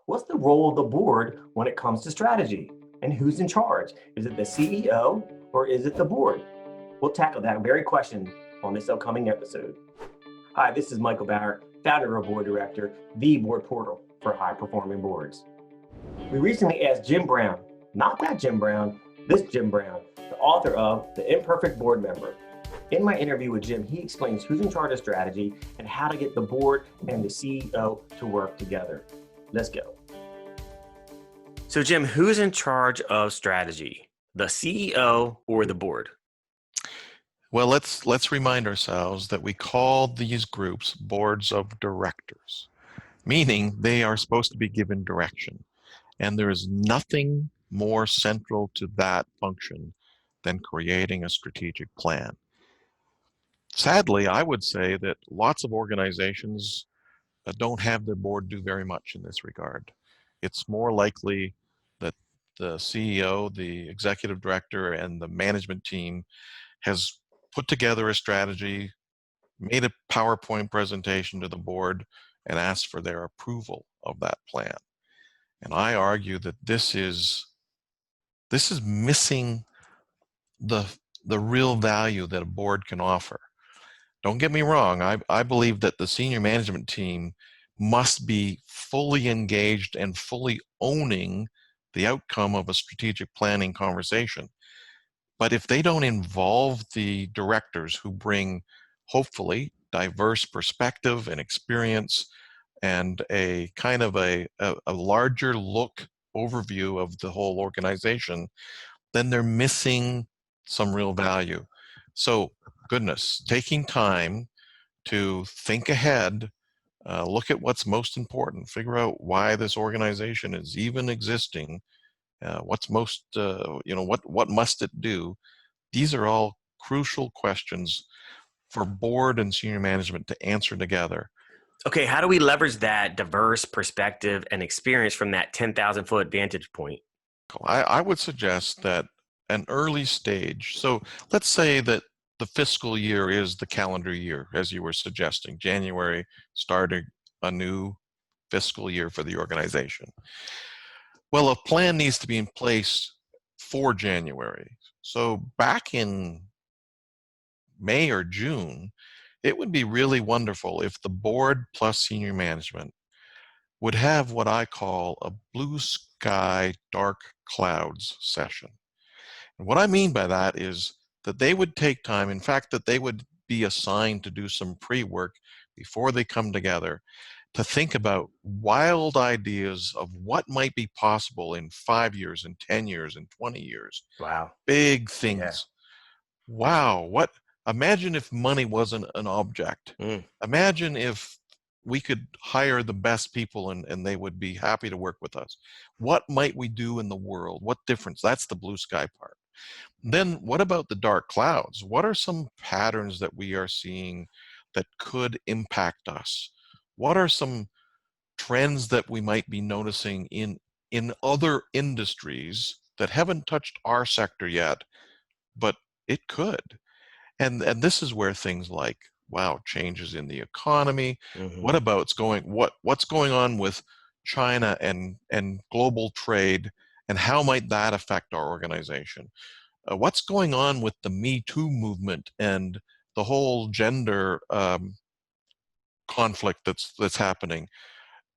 What's the role of the board when it comes to strategy? And who's in charge? Is it the CEO or is it the board? We'll tackle that very question on this upcoming episode. Hi, this is Michael Bauer, founder of Board Director, the board portal for high performing boards. We recently asked Jim Brown, not that Jim Brown, this Jim Brown, the author of The Imperfect Board Member. In my interview with Jim, he explains who's in charge of strategy and how to get the board and the CEO to work together. Let's go. So Jim, who's in charge of strategy? The CEO or the board? Well, let's remind ourselves that we call these groups boards of directors, meaning they are supposed to be given direction. And there is nothing more central to that function than creating a strategic plan. Sadly, I would say that lots of organizations don't have their board do very much in this regard. It's more likely that the CEO, the executive director, and the management team has put together a strategy, made a PowerPoint presentation to the board, and asked for their approval of that plan. And I argue that this is missing the real value that a board can offer. Don't get me wrong, I believe that the senior management team must be fully engaged and fully owning the outcome of a strategic planning conversation. But if they don't involve the directors who bring, hopefully, diverse perspective and experience and a kind of a larger look overview of the whole organization, then they're missing some real value. So, goodness, taking time to think ahead, look at what's most important, figure out why this organization is even existing, what's most, what must it do? These are all crucial questions for board and senior management to answer together. Okay, how do we leverage that diverse perspective and experience from that 10,000-foot vantage point? I would suggest that an early stage, so let's say that the fiscal year is the calendar year, as you were suggesting, January starting a new fiscal year for the organization. Well, a plan needs to be in place for January. So back in May or June, it would be really wonderful if the board plus senior management would have what I call a blue sky, dark clouds session. And what I mean by that is that they would take time, in fact, that they would be assigned to do some pre-work before they come together to think about wild ideas of what might be possible in 5 years, and 10 years, and 20 years. Wow. Big things. Yeah. Wow, imagine if money wasn't an object. Imagine if we could hire the best people and they would be happy to work with us. What might we do in the world? What difference? That's the blue sky part. Then what about the dark clouds? What are some patterns that we are seeing that could impact us? What are some trends that we might be noticing in other industries that haven't touched our sector yet, but it could? And this is where things like, wow, changes in the economy. What about what's going on with China and global trade, and how might that affect our organization? What's going on with the Me Too movement and the whole gender conflict that's happening?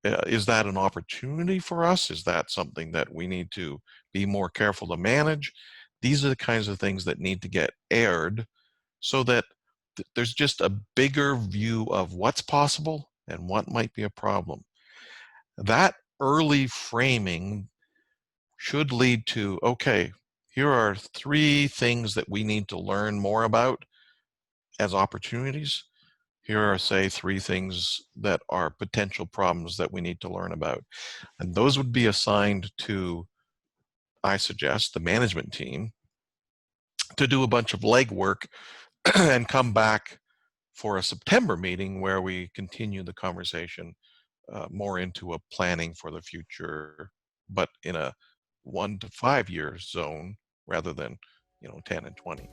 Is that an opportunity for us? Is that something that we need to be more careful to manage? These are the kinds of things that need to get aired so that there's just a bigger view of what's possible and what might be a problem. That early framing should lead to, okay, here are 3 things that we need to learn more about as opportunities. Here are, say, 3 things that are potential problems that we need to learn about. And those would be assigned to, I suggest, the management team to do a bunch of legwork and come back for a September meeting where we continue the conversation more into a planning for the future, but in a 1 to 5 year zone rather than 10 and 20.